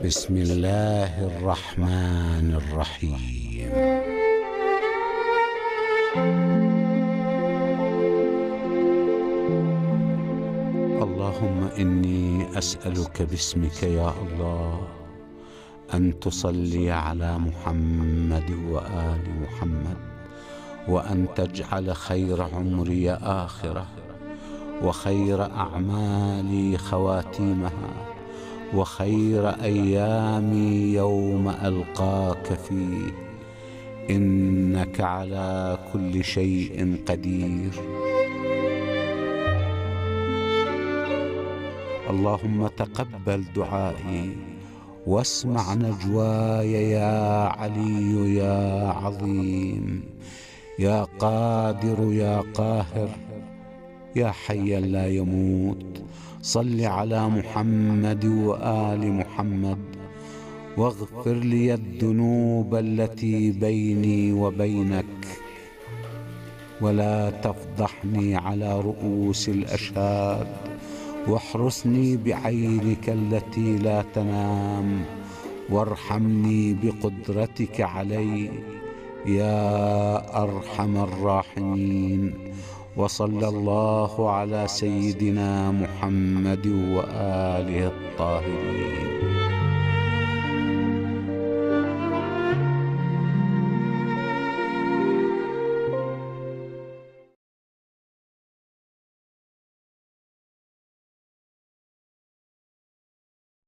بسم الله الرحمن الرحيم. اللهم إني أسألك باسمك يا الله أن تصلي على محمد وآل محمد، وأن تجعل خير عمري آخرة، وخير أعمالي خواتيمها، وخير أيامي يوم ألقاك فيه، إنك على كل شيء قدير. اللهم تقبل دعائي واسمع نجواي يا علي يا عظيم، يا قادر يا قاهر، يا حيا لا يموت. صل على محمد وآل محمد، واغفر لي الذنوب التي بيني وبينك، ولا تفضحني على رؤوس الأشهاد، واحرسني بعينك التي لا تنام، وارحمني بقدرتك علي يا أرحم الراحمين. وصلى الله على سيدنا محمد وآله الطاهرين.